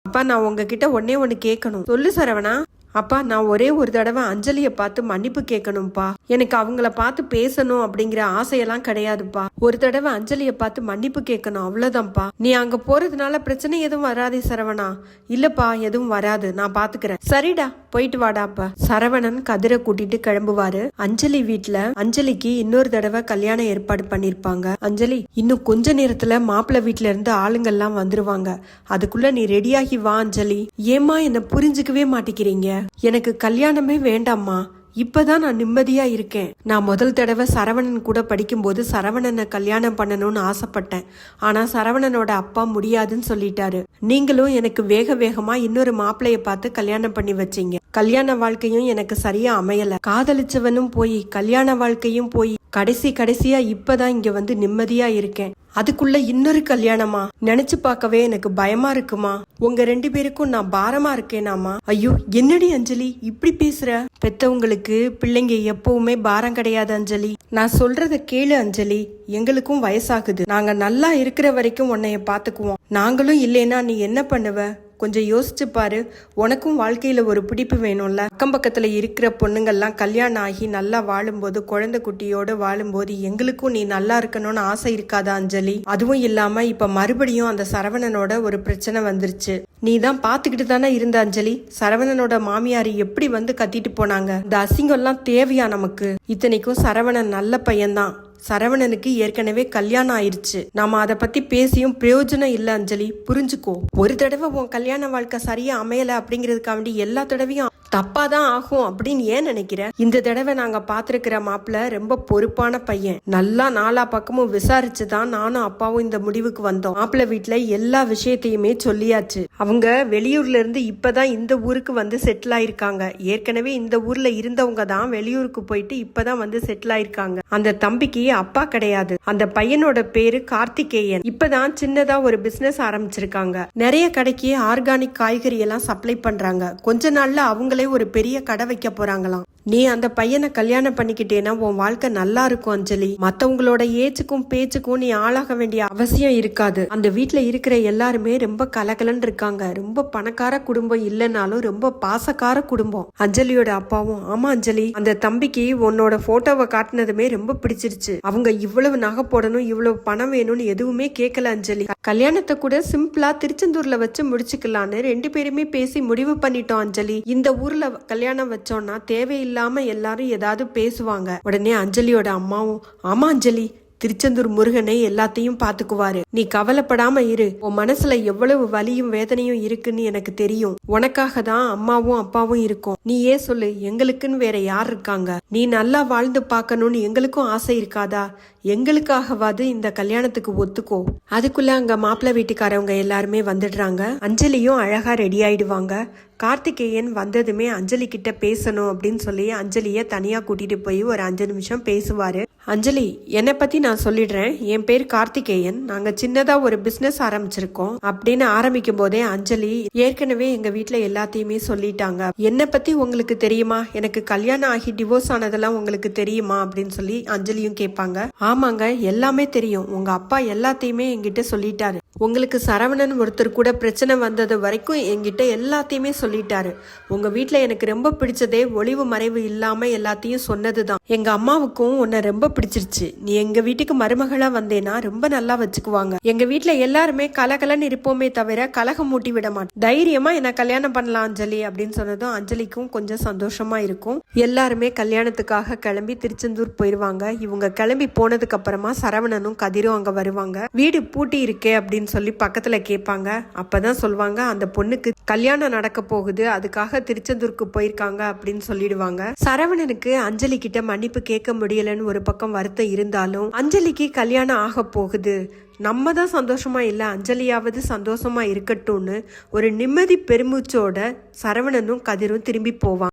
அப்பா நான் உங்ககிட்ட ஒன்னே ஒன்னு கேட்கணும். சொல்லு சரவணா. அப்பா நான் ஒரே ஒரு தடவை அஞ்சலியை பார்த்து மன்னிப்பு கேட்கணும்ப்பா. எனக்கு அவங்கள பார்த்து பேசணும் அப்படிங்கிற ஆசையெல்லாம் கிடையாதுப்பா. ஒரு தடவை அஞ்சலியை பார்த்து மன்னிப்பு கேட்கணும், அவ்வளவுதான்ப்பா. நீ அங்க போறதுனால பிரச்சனை எதுவும் வராதே சரவணா. இல்லப்பா எதுவும் வராது, நான் பாத்துக்கிறேன். சரிடா போயிட்டு வாடாப்பா. சரவணன் கதிரை கூட்டிட்டு கிளம்புவாரு. அஞ்சலி வீட்டுல அஞ்சலிக்கு இன்னொரு தடவை கல்யாணம் ஏற்பாடு பண்ணிருப்பாங்க. அஞ்சலி இன்னும் கொஞ்ச நேரத்துல மாப்பிள்ளை வீட்டுல இருந்து ஆளுங்கெல்லாம் வந்துருவாங்க. அதுக்குள்ள நீ ரெடியாகி வா அஞ்சலி. ஏமா என்ன புரிஞ்சுக்கவே மாட்டேங்கிறீங்க? எனக்கு கல்யாணமே வேண்டாம்மா. இப்பதான் நான் நிம்மதியா இருக்கேன். நான் முதல் தடவை சரவணன் கூட படிக்கும்போது சரவணனை கல்யாணம் பண்ணணும்னு ஆசைப்பட்டேன். ஆனா சரவணனோட அப்பா முடியாதுன்னு சொல்லிட்டாரு. நீங்களும் எனக்கு வேக வேகமா இன்னொரு மாப்பிள்ளைய பார்த்து கல்யாணம் பண்ணி வச்சீங்க. கல்யாண வாழ்க்கையும் எனக்கு சரியா அமையல. காதலிச்சவனும் போய் கல்யாண வாழ்க்கையும் போய் கடைசியா இப்பதான் இங்க வந்து நிம்மதியா இருக்கேன். அதுக்குள்ள இன்னொரு கல்யாணமா? நினைச்சு பார்க்கவே எனக்கு பயமா இருக்குமா. உங்க 2 பேருக்கும் நான் பாரமா இருக்கேனாமா? ஐயோ என்னடி அஞ்சலி இப்படி பேசுற? பெத்தவங்களுக்கு பிள்ளைங்க எப்பவுமே பாரம் கிடையாது அஞ்சலி. நான் சொல்றத கேளு அஞ்சலி. எங்களுக்கும் வயசாகுது. நாங்க நல்லா இருக்கிற வரைக்கும் உன்னைய பாத்துக்குவோம். நாங்களும் இல்லைன்னா நீ என்ன பண்ணுவ? கொஞ்சம் யோசிச்சு பாரு. உனக்கும் வாழ்க்கையில ஒரு பிடிப்பு வேணும்ல. அக்கம் பக்கத்துல இருக்கிற பொண்ணுங்கள்லாம் கல்யாணம் ஆகி நல்லா வாழும்போது, குழந்தை குட்டியோட வாழும்போது எங்களுக்கும் நீ நல்லா இருக்கணும்னு ஆசை இருக்காதா அஞ்சலி? அதுவும் இல்லாம இப்ப மறுபடியும் அந்த சரவணனோட ஒரு பிரச்சனை வந்துருச்சு. நீ தான் பாத்துக்கிட்டு தானே இருந்த அஞ்சலி. சரவணனோட மாமியார் எப்படி வந்து கத்திட்டு போனாங்க. இந்த அசிங்கம் எல்லாம் தேவையா நமக்கு? இத்தனைக்கும் சரவணன் நல்ல பையன்தான். சரவணனுக்கு ஏற்கனவே கல்யாணம் ஆயிடுச்சு. நாம அதை பத்தி பேசியும் பிரயோஜனம் இல்ல அஞ்சலி, புரிஞ்சுக்கோ. ஒரு தடவை உன் கல்யாண வாழ்க்கை சரியா அமையல அப்படிங்கிறதுக்காண்டி எல்லா தடவையும் தப்பாதான் ஆகும் அப்படின்னு ஏன் நினைக்கிற? இந்த தடவை நாங்க பாத்திருக்கிற மாப்பிள்ள ரொம்ப பொறுப்பான பையன். நல்லா நாலா பக்கமும் விசாரிச்சுதான் நானும் அப்பாவும் இந்த முடிவுக்கு வந்தோம். மாப்பிள்ள வீட்டுல எல்லா விஷயத்தையுமே சொல்லியாச்சு. அவங்க வெளியூர்ல இருந்து இப்பதான் இந்த ஊருக்கு வந்து செட்டில் ஆயிருக்காங்க. ஏற்கனவே இந்த ஊர்ல இருந்தவங்க தான் வெளியூருக்கு போயிட்டு இப்பதான் வந்து செட்டில் ஆயிருக்காங்க. அந்த தம்பிக்கு அப்பா கிடையாது. அந்த பையனோட பேரு கார்த்திகேயன். இப்பதான் சின்னதா ஒரு பிசினஸ் ஆரம்பிச்சிருக்காங்க. நிறைய கடைக்கு ஆர்கானிக் காய்கறி எல்லாம் சப்ளை பண்றாங்க. கொஞ்ச நாள்ல அவங்களே ஒரு பெரிய கடை வைக்க போறாங்களாம். நீ அந்த பையனை கல்யாணம் பண்ணிக்கிட்டேன்னா உன் வாழ்க்கை நல்லா இருக்கும் அஞ்சலி. மத்தவங்களோட ஏச்சுக்கும் பேச்சுக்கும் நீ ஆளாக வேண்டிய அவசியம் இருக்காது. அந்த வீட்டுல இருக்கிற எல்லாருமே ரொம்ப கலகலன்னு இருக்காங்க. ரொம்ப பணக்கார குடும்பம் இல்லைன்னாலும் ரொம்ப பாசக்கார குடும்பம். அஞ்சலியோட அப்பாவும் ஆமா அஞ்சலி, அந்த தம்பிக்கு உன்னோட போட்டோவை காட்டினதுமே ரொம்ப பிடிச்சிருச்சு. அவங்க இவ்வளவு நகை போடணும், இவ்வளவு பணம் வேணும்னு எதுவுமே கேட்கல அஞ்சலி. கல்யாணத்தை கூட சிம்பிளா திருச்செந்தூர்ல வச்சு முடிச்சுக்கலான்னு 2 பேருமே பேசி முடிவு பண்ணிட்டோம் அஞ்சலி. இந்த ஊர்ல கல்யாணம் வச்சோம்னா தேவையில்லாம எல்லாரும் ஏதாவது பேசுவாங்க. உடனே அஞ்சலியோட அம்மாவும் ஆமா அஞ்சலி, திருச்செந்தூர் முருகனை எல்லாத்தையும் பாத்துக்குவாரு. நீ கவலைப்படாம இரு. உன் மனசுல எவ்வளவு வலியும் வேதனையும் இருக்குன்னு எனக்கு தெரியும். உனக்காக தான் அம்மாவும் அப்பாவும் இருக்கும். நீ ஏன் சொல்லு, எங்களுக்குன்னு வேற யார் இருக்காங்க? நீ நல்லா வாழ்ந்து பார்க்கணும்னு எங்களுக்கும் ஆசை இருக்காதா? எங்களுக்காகவாது இந்த கல்யாணத்துக்கு ஒத்துக்கோ. அதுக்குள்ள அங்க மாப்பிள்ளை வீட்டுக்காரவங்க எல்லாருமே வந்துடுறாங்க. அஞ்சலியும் அழகா ரெடி ஆயிடுவாங்க. கார்த்திகேயன் வந்ததுமே அஞ்சலி கிட்ட பேசணும் அப்படின்னு சொல்லி அஞ்சலிய தனியா கூட்டிட்டு போய் ஒரு 5 நிமிஷம் பேசுவாரு. அஞ்சலி, என்னை பத்தி நான் சொல்லிடுறேன். என் பேர் கார்த்திகேயன். நாங்க சின்னதா ஒரு பிசினஸ் ஆரம்பிச்சிருக்கோம் அப்படின்னு ஆரம்பிக்கும் போதே அஞ்சலி ஏற்கனவே எங்க வீட்டுல எல்லாத்தையுமே சொல்லிட்டாங்க. என்னை பத்தி உங்களுக்கு தெரியுமா? எனக்கு கல்யாணம் ஆகி டிவோர்ஸ் ஆனதெல்லாம் உங்களுக்கு தெரியுமா அப்படின்னு சொல்லி அஞ்சலியும் கேட்பாங்க. ஆமாங்க எல்லாமே தெரியும். உங்க அப்பா எல்லாத்தையுமே என்கிட்ட சொல்லிட்டாரு. உங்களுக்கு சரவணன் ஒருத்தர் கூட பிரச்சனை வந்தது வரைக்கும் என்கிட்ட எல்லாத்தையுமே சொல்லிட்டாரு. உங்க வீட்டுல எனக்கு ரொம்ப பிடிச்சதே ஒளிவு மறைவு இல்லாம எல்லாத்தையும் சொன்னதுதான். எங்க அம்மாவுக்கும் உன்னை ரொம்ப பிடிச்சிருச்சு. நீ எங்க வீட்டுக்கு மருமகளா வந்தேன்னா ரொம்ப நல்லா வச்சுக்குவாங்க. எங்க வீட்டுல எல்லாருமே கலகலன்னு இருப்போமே தவிர கலகம் மூட்டி விட மாட்டோம். தைரியமா என்ன கல்யாணம் பண்ணலாம் அஞ்சலி அப்படின்னு சொன்னதும் அஞ்சலிக்கும் கொஞ்சம் சந்தோஷமா இருக்கும். எல்லாருமே கல்யாணத்துக்காக கிளம்பி திருச்செந்தூர் போயிருவாங்க. இவங்க கிளம்பி போனதுக்கு அப்புறமா சரவணனும் கதிரும் அங்க வருவாங்க. வீடு பூட்டி இருக்கே அப்படின்னு சொல்லி பக்கத்துல கேட்பாங்க. அப்பதான் சொல்லுவாங்க, அந்த பொண்ணுக்கு கல்யாணம் நடக்க போகுது, அதுக்காக திருச்செந்தூருக்கு போயிருக்காங்க அப்படின்னு சொல்லிடுவாங்க. சரவணனுக்கு அஞ்சலி கிட்ட மன்னிப்பு கேட்க முடியலன்னு ஒரு பக்கம் வருத்தம் இருந்தாலும் அஞ்சலிக்கு கல்யாணம் ஆக போகுது, நம்ம தான் சந்தோஷமா இல்ல, அஞ்சலியாவது சந்தோஷமா இருக்கட்டும்னு ஒரு நிம்மதி பெருமூச்சோட சரவணனும் கதிரும் திரும்பி போவாங்க.